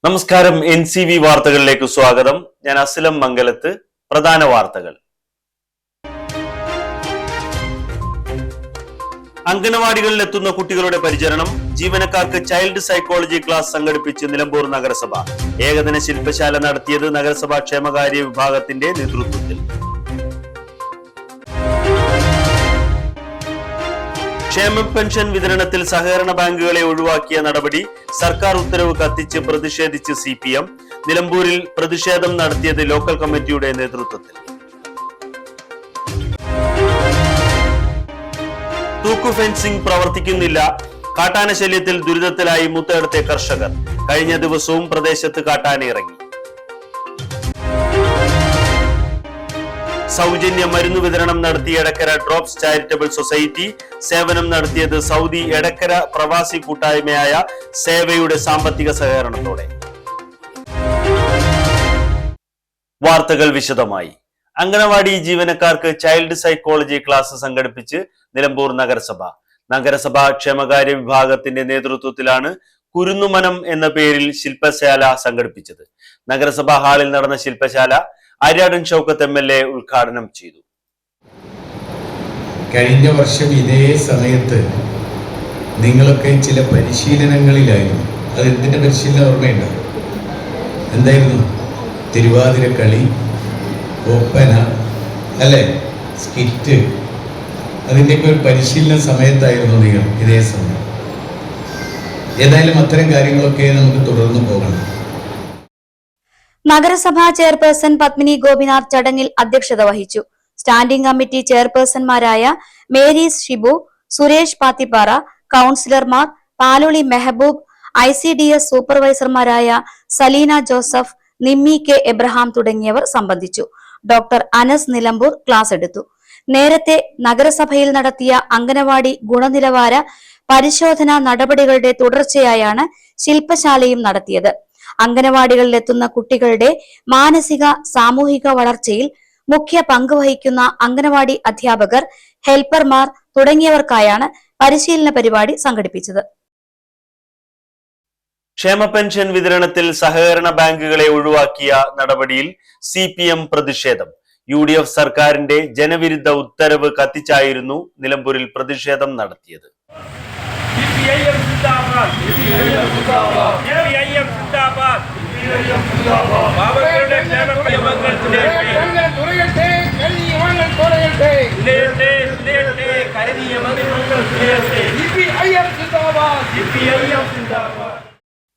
നമസ്കാരം. NCV വാർത്തകളിലേക്ക് സ്വാഗതം. ഞാൻ അസ്ലം മംഗലത്ത്. പ്രധാന വാർത്തകൾ. അംഗനവാടികളിൽ എത്തുന്ന കുട്ടികളുടെ പരിചരണം. ജീവനക്കാർക്ക് ചൈൽഡ് സൈക്കോളജി ക്ലാസ് സംഘടിപ്പിച്ച് നിലമ്പൂർ നഗരസഭ. ഏകദിന ശില്പശാല നടത്തിയത് നഗരസഭാ ക്ഷേമകാര്യ വിഭാഗത്തിന്റെ നേതൃത്വത്തിൽ. ക്ഷേമ പെൻഷൻ വിതരണത്തിൽ സഹകരണ ബാങ്കുകളെ ഒഴിവാക്കിയ നടപടി. സർക്കാർ ഉത്തരവ് കത്തിച്ച് പ്രതിഷേധിച്ച് CPM. നിലമ്പൂരിൽ പ്രതിഷേധം നടത്തിയത് ലോക്കൽ കമ്മിറ്റിയുടെ നേതൃത്വത്തിൽ. തൂക്കു ഫെൻസിംഗ് പ്രവർത്തിക്കുന്നില്ല. കാട്ടാന ശല്യത്തിൽ ദുരിതത്തിലായി മുത്തേടത്തെ കർഷകർ. കഴിഞ്ഞ ദിവസവും പ്രദേശത്ത് കാട്ടാന ഇറങ്ങി. സൗജന്യ മരുന്ന് വിതരണം നടത്തിയ എടക്കര ഡ്രോപ്സ് ചാരിറ്റബിൾ സൊസൈറ്റി. സേവനം നടത്തിയത് സൗദി എടക്കര പ്രവാസി കൂട്ടായ്മയായ സേവയുടെ സാമ്പത്തിക സഹകരണത്തോടെ. വാർത്തകൾ വിശദമായി. അംഗനവാടി ജീവനക്കാർക്ക് ചൈൽഡ് സൈക്കോളജി ക്ലാസ് സംഘടിപ്പിച്ച് നിലമ്പൂർ നഗരസഭ. നഗരസഭാ ക്ഷേമകാര്യ വിഭാഗത്തിന്റെ നേതൃത്വത്തിലാണ് കുരുന്നുമനം എന്ന പേരിൽ ശില്പശാല സംഘടിപ്പിച്ചത്. നഗരസഭാ ഹാളിൽ നടന്ന ശില്പശാല ആര്യാടൻ ഷൗക്കത്ത് MLA ഉദ്ഘാടനം ചെയ്തു. കഴിഞ്ഞ വർഷം ഇതേ സമയത്ത് നിങ്ങളൊക്കെ ചില പരിശീലനങ്ങളിലായിരുന്നു. അത് എന്തിൻ്റെ പരിശീലനം ഓർമ്മയുണ്ടോ? എന്തായിരുന്നു? തിരുവാതിരക്കളി, ഒപ്പന, അല്ലേ, സ്കിറ്റ്. അതിൻ്റെയൊക്കെ ഒരു പരിശീലന സമയത്തായിരുന്നു നിങ്ങൾ ഇതേ സമയം. ഏതായാലും അത്തരം കാര്യങ്ങളൊക്കെ നമുക്ക് തുടർന്ന് പോകണം. നഗരസഭാ ചെയർപേഴ്സൺ പത്മിനി ഗോപിനാഥ് ചടങ്ങിൽ അധ്യക്ഷത വഹിച്ചു. സ്റ്റാൻഡിംഗ് കമ്മിറ്റി ചെയർപേഴ്സൺമാരായ മേരീസ് ഷിബു, സുരേഷ് പാത്തിപ്പാറ, കൌൺസിലർമാർ പാലുളി മെഹബൂബ്, ICDS സൂപ്പർവൈസർമാരായ Saleena Joseph, Nimmi K Abraham തുടങ്ങിയവർ സംബന്ധിച്ചു. ഡോക്ടർ അനസ് നിലമ്പൂർ ക്ലാസ് എടുത്തു. നേരത്തെ നഗരസഭയിൽ നടത്തിയ അംഗനവാടി ഗുണനിലവാര പരിശോധനാ നടപടികളുടെ തുടർച്ചയായാണ് ശില്പശാലയും നടത്തിയത്. അംഗനവാടികളിലെത്തുന്ന കുട്ടികളുടെ മാനസിക സാമൂഹിക വളർച്ചയിൽ മുഖ്യ പങ്ക് വഹിക്കുന്ന അംഗനവാടി അധ്യാപകർ, ഹെൽപ്പർമാർ തുടങ്ങിയവർക്കായാണ് പരിശീലന പരിപാടി സംഘടിപ്പിച്ചത്. ക്ഷേമ പെൻഷൻ വിതരണത്തിൽ സഹകരണ ബാങ്കുകളെ ഒഴിവാക്കിയ നടപടിയിൽ CPM പ്രതിഷേധം. UDF സർക്കാരിന്റെ ജനവിരുദ്ധ ഉത്തരവ് കത്തിച്ചായിരുന്നു നിലമ്പൂരിൽ പ്രതിഷേധം നടത്തിയത്.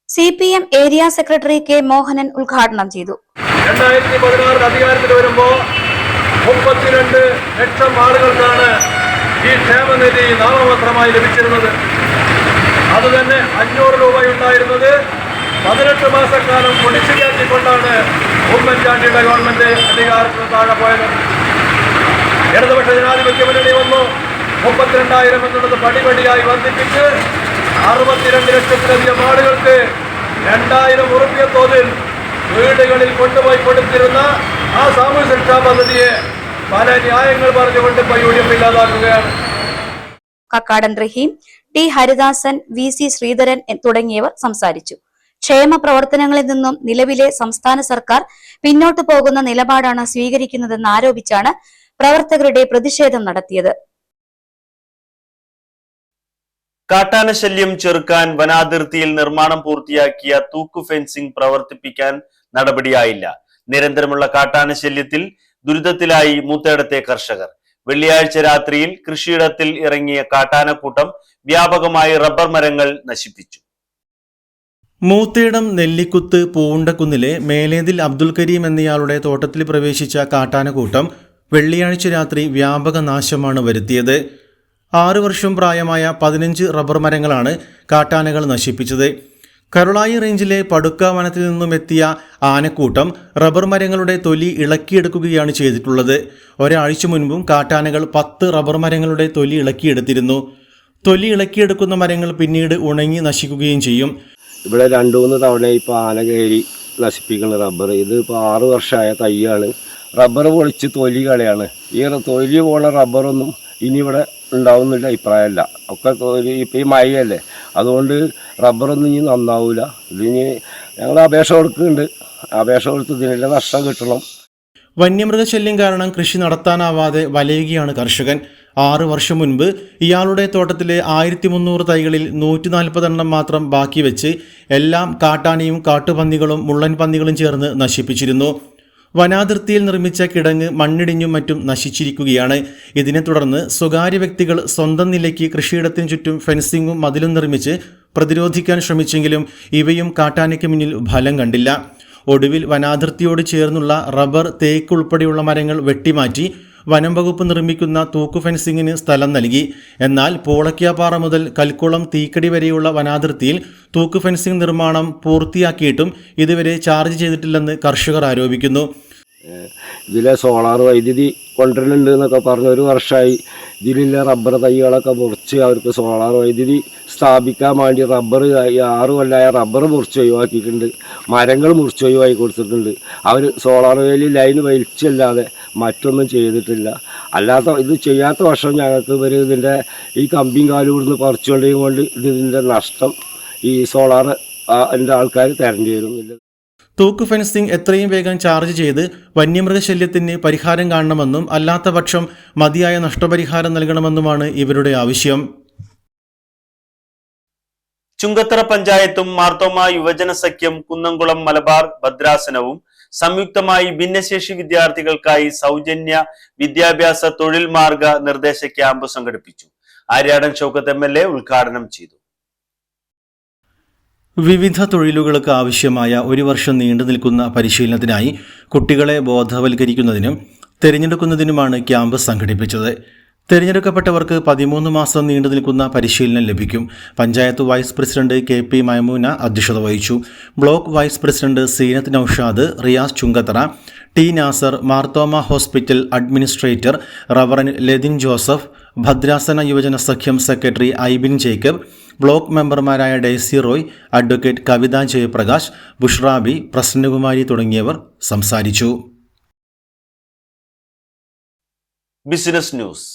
CPM area secretary K Mohanan ഉദ്ഘാടനം ചെയ്തു. 2016 അധികാരത്തിൽ വരുമ്പോൾ 32 ലക്ഷം ആളുകൾക്കാണ് ഈ ക്ഷേമനിധി നാമമാത്രമായി ലഭിച്ചിരുന്നത്. അത് തന്നെ 500 രൂപയുണ്ടായിരുന്നത് 18 മാസക്കാലം കുടിശ്ശികയാക്കിക്കൊണ്ടാണ് ഉമ്മൻചാണ്ടിയുടെ ഗവൺമെന്റ് അധികാരത്തിന് താഴെ പോയത്. ഇടതുപക്ഷ ജനാധിപത്യ മുന്നണി വന്നു 32,000 എന്നുള്ളത് പടിപടിയായി വർദ്ധിപ്പിച്ച് 62 ലക്ഷത്തിലധികം ആളുകൾക്ക് 2000 ഉറുപ്പിക തോതിൽ വീടുകളിൽ കൊണ്ടുപോയി കൊടുത്തിരുന്ന ആ സാമൂഹ്യ സുരക്ഷാ പദ്ധതിയെ പല ന്യായങ്ങൾ പറഞ്ഞുകൊണ്ട് UDF ഇല്ലാതാക്കുകയാണ്. കക്കാടൻ റഹീം, T ഹരിദാസൻ, VC ശ്രീധരൻ തുടങ്ങിയവർ സംസാരിച്ചു. ക്ഷേമ പ്രവർത്തനങ്ങളിൽ നിന്നും നിലവിലെ സംസ്ഥാന സർക്കാർ പിന്നോട്ടു പോകുന്ന നിലപാടാണ് സ്വീകരിക്കുന്നതെന്ന് ആരോപിച്ചാണ് പ്രവർത്തകരുടെ പ്രതിഷേധം നടത്തിയത്. കാട്ടാന ശല്യം ചെറുക്കാൻ വനാതിർത്തിയിൽ നിർമ്മാണം പൂർത്തിയാക്കിയ തൂക്കു ഫെൻസിംഗ് പ്രവർത്തിപ്പിക്കാൻ നടപടിയായില്ല. നിരന്തരമുള്ള കാട്ടാന ശല്യത്തിൽ ദുരിതത്തിലായി മൂത്തേടത്തെ കർഷകർ. വെള്ളിയാഴ്ച രാത്രിയിൽ കൃഷിയിടത്തിൽ ഇറങ്ങിയ കാട്ടാനക്കൂട്ടം വ്യാപകമായി റബ്ബർ മരങ്ങൾ നശിപ്പിച്ചു. മൂത്തേടം നെല്ലിക്കുത്ത് പൂണ്ടക്കുന്നിലെ മേലേതിൽ അബ്ദുൽ കരീം എന്നയാളുടെ തോട്ടത്തിൽ പ്രവേശിച്ച കാട്ടാനക്കൂട്ടം വെള്ളിയാഴ്ച രാത്രി വ്യാപക നാശമാണ് വരുത്തിയത്. 6 വർഷം പ്രായമായ 15 റബ്ബർ മരങ്ങളാണ് കാട്ടാനകൾ നശിപ്പിച്ചത്. കരുളായി റേഞ്ചിലെ പടുക്ക വനത്തിൽ നിന്നും എത്തിയ ആനക്കൂട്ടം റബ്ബർ മരങ്ങളുടെ തൊലി ഇളക്കിയെടുക്കുകയാണ് ചെയ്തിട്ടുള്ളത്. ഒരാഴ്ച മുൻപും കാട്ടാനകൾ 10 റബ്ബർ മരങ്ങളുടെ തൊലി ഇളക്കിയെടുത്തിരുന്നു. തൊലി ഇളക്കിയെടുക്കുന്ന മരങ്ങൾ പിന്നീട് ഉണങ്ങി നശിക്കുകയും ചെയ്യും. ഇവിടെ 2-3 തവണ ഇപ്പോൾ ആന കയറി നശിപ്പിക്കുന്ന റബ്ബർ. ഇത് ഇപ്പോൾ 6 വർഷമായ തൈയാണ്. റബ്ബർ പൊളിച്ച് തൊലി കളയാണ്. ഈ തൊലി പോണ റബ്ബറൊന്നും ഇനി ഇവിടെ ഉണ്ടാവുന്നില്ല അഭിപ്രായമല്ല. ഒക്കെ തൊലി ഇപ്പോൾ ഈ മഴയല്ലേ, അതുകൊണ്ട് റബ്ബറൊന്നും ഇനി നന്നാവില്ല. ഇതിനി ഞങ്ങൾ അപേക്ഷ കൊടുക്കുന്നുണ്ട്. അപേക്ഷ കൊടുത്ത് ഇതിനുള്ള നഷ്ടം കിട്ടണം. വന്യമൃഗശല്യം കാരണം കൃഷി നടത്താനാവാതെ വലയുകയാണ് കർഷകൻ. 6 വർഷം മുൻപ് ഇയാളുടെ തോട്ടത്തിലെ 1300 തൈകളിൽ 140 എണ്ണം മാത്രം ബാക്കി വെച്ച് എല്ലാം കാട്ടാനയും കാട്ടുപന്നികളും മുള്ളൻ പന്നികളും ചേർന്ന് നശിപ്പിച്ചിരുന്നു. വനാതിർത്തിയിൽ നിർമ്മിച്ച കിടങ്ങ് മണ്ണിടിഞ്ഞും മറ്റും നശിച്ചിരിക്കുകയാണ്. ഇതിനെ തുടർന്ന് സ്വകാര്യ വ്യക്തികൾ സ്വന്തം നിലയ്ക്ക് കൃഷിയിടത്തിന് ചുറ്റും ഫെൻസിങ്ങും മതിലും നിർമ്മിച്ച് പ്രതിരോധിക്കാൻ ശ്രമിച്ചെങ്കിലും ഇവയും കാട്ടാനയ്ക്ക് മുന്നിൽ ഫലം കണ്ടില്ല. ഒടുവിൽ വനാതിർത്തിയോട് ചേർന്നുള്ള റബ്ബർ, തേക്ക് ഉൾപ്പെടെയുള്ള മരങ്ങൾ വെട്ടിമാറ്റി വനം വകുപ്പ് നിർമ്മിക്കുന്ന തൂക്കു ഫെൻസിങ്ങിന് സ്ഥലം നൽകി. എന്നാൽ പോളയ്ക്കാപ്പാറ മുതൽ കൽക്കുളം തീക്കടി വരെയുള്ള വനാതിർത്തിയിൽ തൂക്കു ഫെൻസിംഗ് നിർമ്മാണം പൂർത്തിയാക്കിയിട്ടും ഇതുവരെ ചാർജ് ചെയ്തിട്ടില്ലെന്ന് കർഷകർ ആരോപിക്കുന്നു. ഇതിലെ സോളാർ വൈദ്യുതി കൊണ്ടുവരുന്നുണ്ട് എന്നൊക്കെ പറഞ്ഞ് 1 വർഷമായി. ഇതിലുള്ള റബ്ബർ തൈകളൊക്കെ മുറിച്ച് അവർക്ക് സോളാർ വൈദ്യുതി സ്ഥാപിക്കാൻ വേണ്ടി 6 കൊല്ലമായ റബ്ബർ മുറിച്ച് ഒഴിവാക്കിയിട്ടുണ്ട്. മരങ്ങൾ മുറിച്ച് ഒഴിവാക്കി കൊടുത്തിട്ടുണ്ട്. അവർ സോളാർ വേലി ലൈൻ വലിച്ചല്ലാതെ മറ്റൊന്നും ചെയ്തിട്ടില്ല. ഇത് ചെയ്യാത്ത വർഷം ഞങ്ങൾക്ക് ഇതിൻ്റെ ഈ കമ്പിയും കാലും ഇവിടുന്ന് പറിച്ചുകൊണ്ടേയും കൊണ്ട് ഇതിൻ്റെ നഷ്ടം ഈ സോളാർ എൻ്റെ ആൾക്കാർ തരേണ്ടി വരുന്നില്ല. തൂക്ക് ഫെൻസിംഗ് എത്രയും വേഗം ചാർജ് ചെയ്ത് വന്യമൃഗശല്യത്തിന് പരിഹാരം കാണണമെന്നും അല്ലാത്ത പക്ഷം മതിയായ നഷ്ടപരിഹാരം നൽകണമെന്നുമാണ് ഇവരുടെ ആവശ്യം. ചുങ്കത്തറ പഞ്ചായത്തും മാർത്തോമ യുവജന സഖ്യം കുന്നംകുളം മലബാർ ഭദ്രാസനവും സംയുക്തമായി ഭിന്നശേഷി വിദ്യാർത്ഥികൾക്കായി സൗജന്യ വിദ്യാഭ്യാസ തൊഴിൽ മാർഗ നിർദ്ദേശ ക്യാമ്പ് സംഘടിപ്പിച്ചു. ആര്യാടൻ ഷൗക്കത്ത് MLA ഉദ്ഘാടനം ചെയ്തു. വിവിധ തൊഴിലുകൾക്ക് ആവശ്യമായ 1 വർഷം നീണ്ടു നിൽക്കുന്ന പരിശീലനത്തിനായി കുട്ടികളെ ബോധവൽക്കരിക്കുന്നതിനും തിരഞ്ഞെടുക്കുന്നതിനുമാണ് ക്യാമ്പ് സംഘടിപ്പിച്ചത്. തിരഞ്ഞെടുക്കപ്പെട്ടവർക്ക് 13 മാസം നീണ്ടു നിൽക്കുന്ന പരിശീലനം ലഭിക്കും. Panchayat vice president KP Maimoona അധ്യക്ഷത വഹിച്ചു. Block vice president Seenath Noushad, Riyas Chungathara, T Nasar, Marthoma hospital administrator reverend Ledin Joseph, ഭദ്രാസന യുവജന സഖ്യം സെക്രട്ടറി ഐബിൻ ജേക്കബ്, ബ്ലോക്ക് മെമ്പർമാരായ Daisy Roy, advocate Kavitha Jayaprakash, Bushrabi, Prasannakumari തുടങ്ങിയവർ സംസാരിച്ചു. Business news.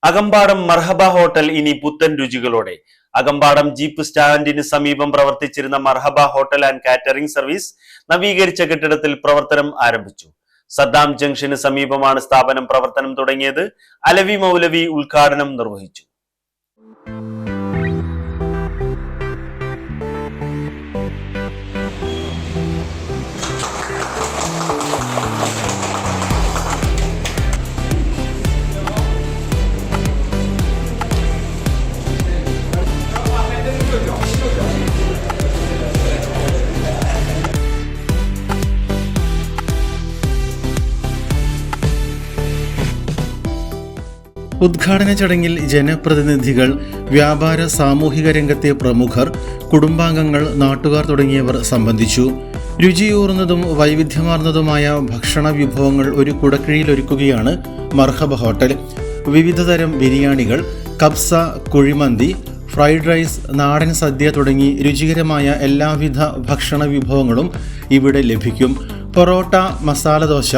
അകമ്പാടം മർഹബ ഹോട്ടൽ ഇനി പുത്തൻ രുചികളോടെ. അകമ്പാടം ജീപ്പ് സ്റ്റാൻഡിന് സമീപം പ്രവർത്തിച്ചിരുന്ന മർഹബ ഹോട്ടൽ ആൻഡ് കാറ്ററിംഗ് സർവീസ് നവീകരിച്ച കെട്ടിടത്തിൽ പ്രവർത്തനം ആരംഭിച്ചു. സദ്ദാം ജംഗ്ഷന് സമീപമാണ് സ്ഥാപനം പ്രവർത്തനം തുടങ്ങിയത്. അലവി മൗലവി ഉദ്ഘാടനം നിർവഹിച്ചു. ഉദ്ഘാടന ചടങ്ങിൽ ജനപ്രതിനിധികൾ, വ്യാപാര സാമൂഹിക രംഗത്തെ പ്രമുഖർ, കുടുംബാംഗങ്ങൾ, നാട്ടുകാർ തുടങ്ങിയവർ സംബന്ധിച്ചു. രുചിയൂർന്നതും വൈവിധ്യമാർന്നതുമായ ഭക്ഷണ വിഭവങ്ങൾ ഒരു കുടക്കീഴിലൊരുക്കുകയാണ് മർഹബ ഹോട്ടൽ. വിവിധതരം ബിരിയാണികൾ, കബ്സ, കുഴിമന്തി, ഫ്രൈഡ് റൈസ്, നാടൻ സദ്യ തുടങ്ങി രുചികരമായ എല്ലാവിധ ഭക്ഷണ വിഭവങ്ങളും ഇവിടെ ലഭിക്കും. പൊറോട്ട, മസാല ദോശ,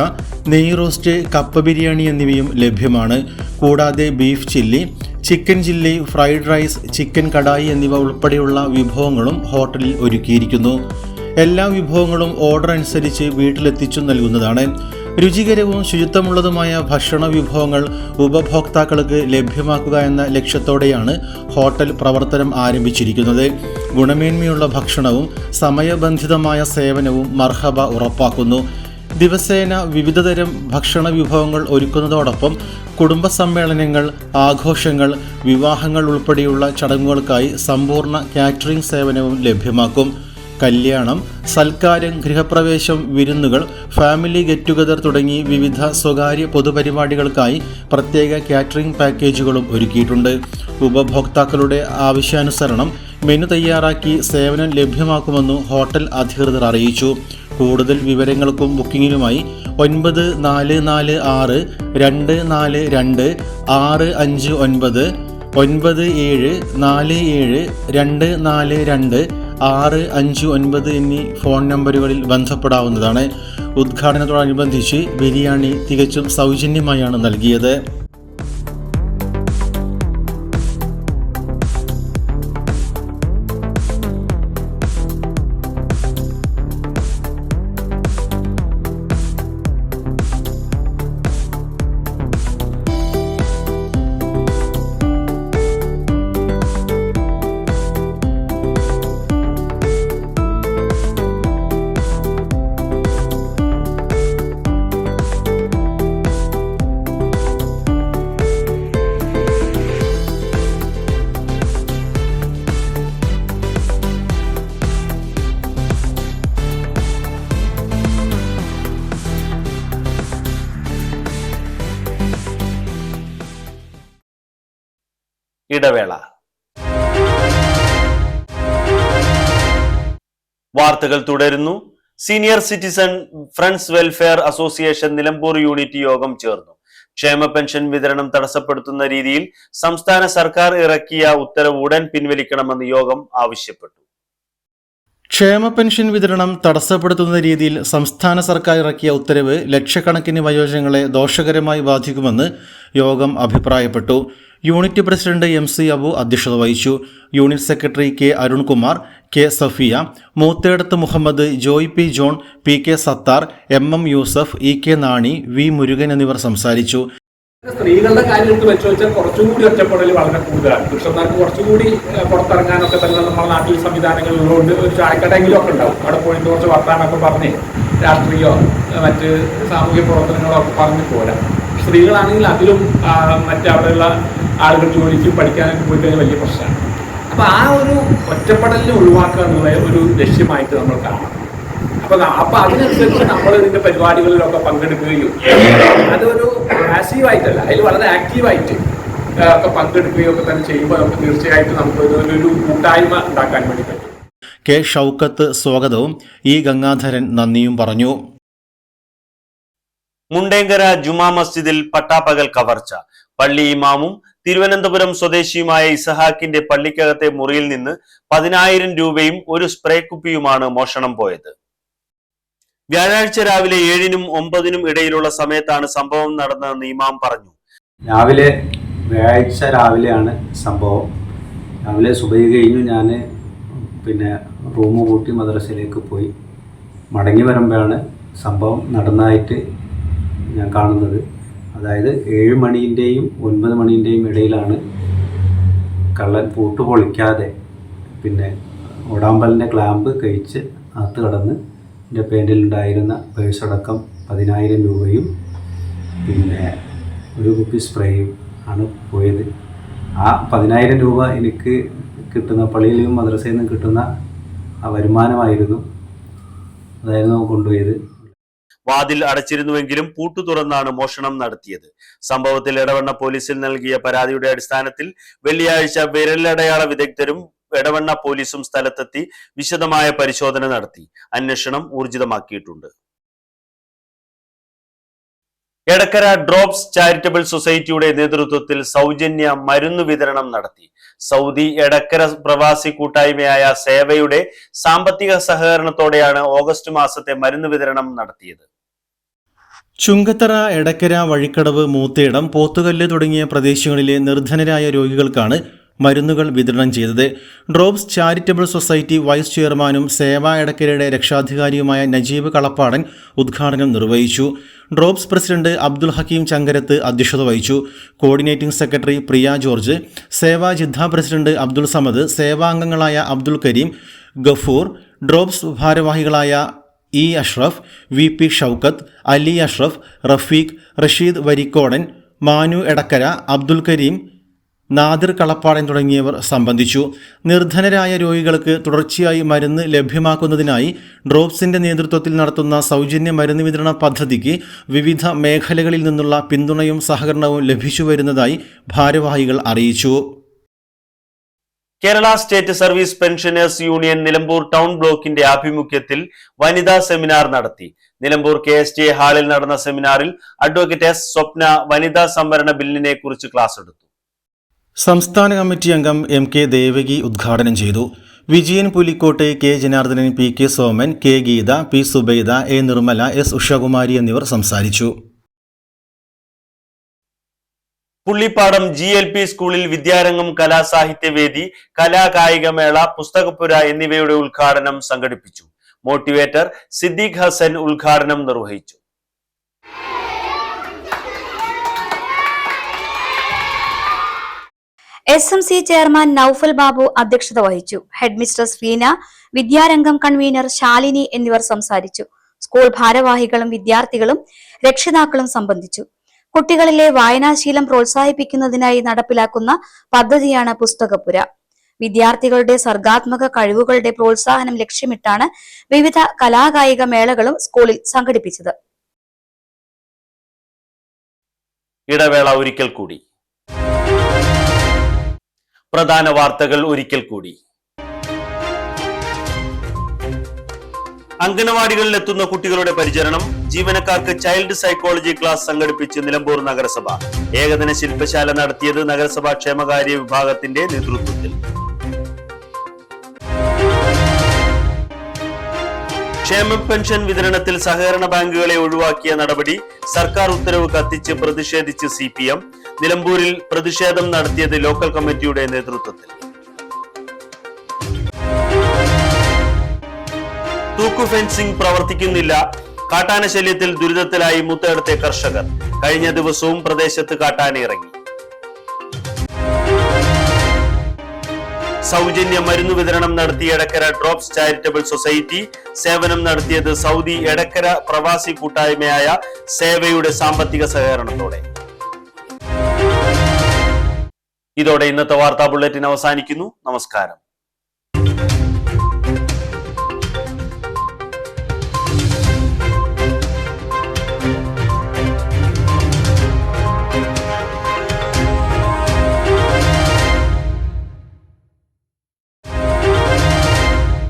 നെയ് റോസ്റ്റ്, കപ്പ ബിരിയാണി എന്നിവയും ലഭ്യമാണ്. കൂടാതെ beef chilli, chicken chilli, fried rice, chicken kadai എന്നിവ ഉൾപ്പെടെയുള്ള വിഭവങ്ങളും ഹോട്ടലിൽ ഒരുക്കിയിരിക്കുന്നു. എല്ലാ വിഭവങ്ങളും ഓർഡർ അനുസരിച്ച് വീട്ടിലെത്തിച്ചു നൽകുന്നതാണ്. രുചികരവും ശുചിത്വമുള്ളതുമായ ഭക്ഷണ വിഭവങ്ങൾ ഉപഭോക്താക്കൾക്ക് ലഭ്യമാക്കുക എന്ന ലക്ഷ്യത്തോടെയാണ് ഹോട്ടൽ പ്രവർത്തനം ആരംഭിച്ചിരിക്കുന്നത്. ഗുണമേന്മയുള്ള ഭക്ഷണവും സമയബന്ധിതമായ സേവനവും മർഹബ ഉറപ്പാക്കുന്നു. ദിവസേന വിവിധതരം ഭക്ഷണ വിഭവങ്ങൾ ഒരുക്കുന്നതോടൊപ്പം കുടുംബസമ്മേളനങ്ങൾ, ആഘോഷങ്ങൾ, വിവാഹങ്ങൾ ഉൾപ്പെടെയുള്ള ചടങ്ങുകൾക്കായി സമ്പൂർണ്ണ കാറ്ററിംഗ് സേവനവും ലഭ്യമാക്കും. കല്യാണം, സൽക്കാരം, ഗൃഹപ്രവേശം, വിരുന്നുകൾ, ഫാമിലി ഗെറ്റ് ടുഗദർ തുടങ്ങി വിവിധ സ്വകാര്യ പൊതുപരിപാടികൾക്കായി പ്രത്യേക കാറ്ററിംഗ് പാക്കേജുകളും ഒരുക്കിയിട്ടുണ്ട്. ഉപഭോക്താക്കളുടെ ആവശ്യാനുസരണം മെനു തയ്യാറാക്കി സേവനം ലഭ്യമാക്കുമെന്ന് ഹോട്ടൽ അധികൃതർ അറിയിച്ചു. കൂടുതൽ വിവരങ്ങൾക്കും ബുക്കിങ്ങിനുമായി 9446 242 659 9747 242 659 എന്നീ ഫോൺ നമ്പറുകളിൽ ബന്ധപ്പെടാവുന്നതാണ്. ഉദ്ഘാടനത്തോടനുബന്ധിച്ച് ബിരിയാണി തികച്ചും സൗജന്യമായാണ് നൽകിയത്. ഇടവേള. വാർത്തകൾ തുടരുന്നു. Senior citizen friends welfare association Nilambur unit യോഗം ചേർന്നു. ക്ഷേമ പെൻഷൻ വിതരണം തടസ്സപ്പെടുത്തുന്ന രീതിയിൽ സംസ്ഥാന സർക്കാർ ഇറക്കിയ ഉത്തരവ് ഉടൻ പിൻവലിക്കണമെന്ന് യോഗം ആവശ്യപ്പെട്ടു. ക്ഷേമ പെൻഷൻ വിതരണം തടസ്സപ്പെടുത്തുന്ന രീതിയിൽ സംസ്ഥാന സർക്കാർ ഇറക്കിയ ഉത്തരവ് ലക്ഷക്കണക്കിന് വയോജനങ്ങളെ ദോഷകരമായി ബാധിക്കുമെന്ന് യോഗം അഭിപ്രായപ്പെട്ടു. യൂണിറ്റ് പ്രസിഡന്റ് MC അബു അധ്യക്ഷത വഹിച്ചു. Unit secretary K Arunkumar, K Safiya, Moothedath Muhammad, Joy P John, PK Sathar, MM Yusuf, EK Nani, V Murugan എന്നിവർ സംസാരിച്ചു. സ്ത്രീകളുടെ കാര്യം എടുത്ത് വെച്ച് വെച്ചാൽ കുറച്ചുകൂടി ഒറ്റപ്പെടൽ വളരെ കൂടുതലാണ്. പുരുഷന്മാർക്ക് കുറച്ചുകൂടി പുറത്തിറങ്ങാനൊക്കെ തന്നെ നമ്മുടെ നാട്ടിൽ സംവിധാനങ്ങളുള്ളതുകൊണ്ട് ഒരു ചായക്കടയെങ്കിലും ഒക്കെ ഉണ്ടാവും. അവിടെ പോയിട്ട് കുറച്ച് വർത്താനമൊക്കെ പറഞ്ഞ് രാഷ്ട്രീയമോ മറ്റ് സാമൂഹ്യ പ്രവർത്തനങ്ങളോ ഒക്കെ പറഞ്ഞു പോരാ. സ്ത്രീകളാണെങ്കിൽ അതിലും മറ്റവിടെയുള്ള ആളുകൾ ജോലിക്ക് പഠിക്കാനൊക്കെ പോയി കഴിഞ്ഞാൽ വലിയ പ്രശ്നമാണ്. അപ്പോൾ ആ ഒരു ഒറ്റപ്പെടലിനെ ഒഴിവാക്കുക എന്നുള്ള ഒരു ലക്ഷ്യമായിട്ട് നമ്മൾ കാണണം. അപ്പോൾ അതിനനുസരിച്ച് നമ്മൾ ഇതിൻ്റെ പരിപാടികളിലൊക്കെ പങ്കെടുക്കുകയും അതൊരു പാസീവായിട്ടല്ല, അതിൽ വളരെ ആക്റ്റീവായിട്ട് ഒക്കെ പങ്കെടുക്കുകയും ഒക്കെ തന്നെ ചെയ്യുമ്പോൾ നമുക്ക് തീർച്ചയായിട്ടും നമുക്ക് ഒരു കൂട്ടായ്മ ഉണ്ടാക്കാൻ വേണ്ടി പറ്റും. K ഷൗക്കത്ത് സ്വാഗതവും E ഗംഗാധരൻ നന്ദിയും പറഞ്ഞു. മുണ്ടേങ്കര ജുമാ മസ്ജിദിൽ പട്ടാപ്പകൽ കവർച്ച. പള്ളി ഇമാമും തിരുവനന്തപുരം സ്വദേശിയുമായ ഇസഹാക്കിന്റെ പള്ളിക്കകത്തെ മുറിയിൽ നിന്ന് 10,000 രൂപയും ഒരു സ്പ്രേ കുപ്പിയുമാണ് മോഷണം പോയത്. വ്യാഴാഴ്ച രാവിലെ 7-നും 9-നും ഇടയിലുള്ള സമയത്താണ് സംഭവം നടന്നതെന്ന് ഇമാം പറഞ്ഞു. വ്യാഴാഴ്ച രാവിലെയാണ് സംഭവം. രാവിലെ സുബഹി കഴിഞ്ഞു ഞാൻ റൂം കൂട്ടി മദ്രസയിലേക്ക് പോയി. മടങ്ങി വരുമ്പോഴാണ് സംഭവം നടന്നതായിട്ട് ഞാൻ കാണുന്നത്. അതായത് 7 മണിൻ്റെയും 9 മണിൻ്റെയും ഇടയിലാണ് കള്ളൻ പൂട്ട് പൊളിക്കാതെ ഓടാമ്പലിൻ്റെ ക്ലാമ്പ് കഴിച്ച് അകത്ത് കടന്ന് എൻ്റെ പാൻറ്റിലുണ്ടായിരുന്ന പേഴ്സടക്കം 10,000 രൂപയും ഒരു കുപ്പി സ്പ്രേയും ആണ് പോയത്. ആ 10,000 രൂപ എനിക്ക് കിട്ടുന്ന പള്ളിയിലും മദ്രസയിൽ നിന്നും കിട്ടുന്ന ആ വരുമാനമായിരുന്നു, അതായിരുന്നു കൊണ്ടുപോയത്. വാതിൽ അടച്ചിരുന്നുവെങ്കിലും പൂട്ടു തുറന്നാണ് മോഷണം നടത്തിയത്. സംഭവത്തിൽ എടവണ്ണ പോലീസിൽ നൽകിയ പരാതിയുടെ അടിസ്ഥാനത്തിൽ വെള്ളിയാഴ്ച വിരലടയാള വിദഗ്ധരും എടവണ്ണ പോലീസും സ്ഥലത്തെത്തി വിശദമായ പരിശോധന നടത്തി അന്വേഷണം ഊർജിതമാക്കിയിട്ടുണ്ട്. എടക്കര ഡ്രോപ്സ് ചാരിറ്റബിൾ സൊസൈറ്റിയുടെ നേതൃത്വത്തിൽ സൗജന്യ മരുന്ന് വിതരണം നടത്തി. സൗദി എടക്കര പ്രവാസി കൂട്ടായ്മയായ സേവയുടെ സാമ്പത്തിക സഹകരണത്തോടെയാണ് ഓഗസ്റ്റ് മാസത്തെ മരുന്ന് വിതരണം നടത്തിയത്. ചുങ്കത്തറ, എടക്കര, വഴിക്കടവ്, മൂത്തേടം, പോത്തുകല്ല് തുടങ്ങിയ പ്രദേശങ്ങളിലെ നിർധനരായ രോഗികൾക്കാണ് മരുന്നുകൾ വിതരണം ചെയ്തത്. ഡ്രോപ്സ് ചാരിറ്റബിൾ സൊസൈറ്റി വൈസ് ചെയർമാനും സേവ എടക്കരയുടെ രക്ഷാധികാരിയുമായ നജീബ് കളപ്പാടൻ ഉദ്ഘാടനം നിർവഹിച്ചു. ഡ്രോപ്സ് പ്രസിഡന്റ് അബ്ദുൽ ഹക്കീം ചങ്കരത്ത് അധ്യക്ഷത വഹിച്ചു. Coordinating secretary Priya George, Seva Jeddah president Abdul Samad, സേവാംഗങ്ങളായ അബ്ദുൽ കരീം, ഗഫൂർ, ഡ്രോപ്സ് ഭാരവാഹികളായ E അഷ്റഫ്, VP ഷൗക്കത്ത്, അലി അഷ്റഫ്, റഫീഖ്, റഷീദ് വരിക്കോടൻ, മാനു എടക്കര, അബ്ദുൽ കരീം, നാദിർ കളപ്പാടൻ തുടങ്ങിയവർ സംബന്ധിച്ചു. നിർധനരായ രോഗികൾക്ക് തുടർച്ചയായി മരുന്ന് ലഭ്യമാക്കുന്നതിനായി ഡ്രോപ്സിന്റെ നേതൃത്വത്തിൽ നടത്തുന്ന സൗജന്യ മരുന്ന് വിതരണ പദ്ധതിക്ക് വിവിധ മേഖലകളിൽ നിന്നുള്ള പിന്തുണയും സഹകരണവും ലഭിച്ചു വരുന്നതായി ഭാരവാഹികൾ അറിയിച്ചു. Kerala state service pensioners union Nilambur town ബ്ലോക്കിന്റെ ആഭിമുഖ്യത്തിൽ വനിതാ സെമിനാർ നടത്തി. നിലമ്പൂർ KSTA ഹാളിൽ നടന്ന സെമിനാറിൽ അഡ്വക്കേറ്റ് S സ്വപ്ന വനിതാ സംവരണ ബില്ലിനെ കുറിച്ച് ക്ലാസ് എടുത്തു. സംസ്ഥാന കമ്മിറ്റി അംഗം MK ദേവകി ഉദ്ഘാടനം ചെയ്തു. Vijayan Pulikkot, K Janardhanan, PK Soman, K Geetha, P Subaida, A Nirmala, S Ushakumari എന്നിവർ സംസാരിച്ചു. പുള്ളിപ്പാടം GLP സ്കൂളിൽ വിദ്യാരംഗം കലാസാഹിത്യവേദി, കലാകായികമേള, പുസ്തകപ്പുര എന്നിവയുടെ ഉദ്ഘാടനം സംഘടിപ്പിച്ചു. മോട്ടിവേറ്റർ സിദ്ദീഖ് ഹസൻ ഉദ്ഘാടനം നിർവഹിച്ചു. SMC ചെയർമാൻ നൌഫൽ ബാബു അധ്യക്ഷത വഹിച്ചു. Head mistress Reena, Vidyarangam convener Shalini എന്നിവർ സംസാരിച്ചു. സ്കൂൾ ഭാരവാഹികളും വിദ്യാർത്ഥികളും രക്ഷിതാക്കളും സംബന്ധിച്ചു. കുട്ടികളിലെ വായനാശീലം പ്രോത്സാഹിപ്പിക്കുന്നതിനായി നടപ്പിലാക്കുന്ന പദ്ധതിയാണ് പുസ്തകപ്പുര. വിദ്യാർത്ഥികളുടെ സർഗാത്മക കഴിവുകളുടെ പ്രോത്സാഹനം ലക്ഷ്യമിട്ടാണ് വിവിധ കലാകായിക മേളകളും സ്കൂളിൽ സംഘടിപ്പിച്ചത്. ഇടവേള ഒരിക്കൽ കൂടി. പ്രധാന വാർത്തകൾ ഒരിക്കൽ കൂടി. അംഗനവാടികളിൽ എത്തുന്ന കുട്ടികളുടെ പരിചരണം, ജീവനക്കാർക്ക് ചൈൽഡ് സൈക്കോളജി ക്ലാസ് സംഘടിപ്പിച്ച് നിലമ്പൂർ നഗരസഭ. ഏകദിന ശില്പശാല നടത്തിയത് നഗരസഭാ ക്ഷേമകാര്യ വിഭാഗത്തിന്റെ നേതൃത്വത്തിൽ. ക്ഷേമ പെൻഷൻ വിതരണത്തിൽ സഹകരണ ബാങ്കുകളെ ഒഴിവാക്കിയ നടപടി, സർക്കാർ ഉത്തരവ് കത്തിച്ച് പ്രതിഷേധിച്ച് CPM. നിലമ്പൂരിൽ പ്രതിഷേധം നടത്തിയത് ലോക്കൽ കമ്മിറ്റിയുടെ നേതൃത്വത്തിൽ. തൂക്കു ഫെൻസിംഗ് പ്രവർത്തിക്കുന്നില്ല, കാട്ടാന ശല്യത്തിൽ ദുരിതത്തിലായി മുത്തയിടത്തെ കർഷകർ. കഴിഞ്ഞ ദിവസവും പ്രദേശത്ത് കാട്ടാന ഇറങ്ങി. സൗജന്യ മരുന്ന് വിതരണം നടത്തിയ എടക്കര ഡ്രോപ്സ് ചാരിറ്റബിൾ സൊസൈറ്റി. സേവനം നടത്തിയത് സൗദി എടക്കര പ്രവാസി കൂട്ടായ്മയായ സേവയുടെ സാമ്പത്തിക സഹകരണത്തോടെ. ഇതോടെ ഇന്നത്തെ വാർത്താ ബുള്ളറ്റിൻ അവസാനിക്കുന്നു. നമസ്കാരം.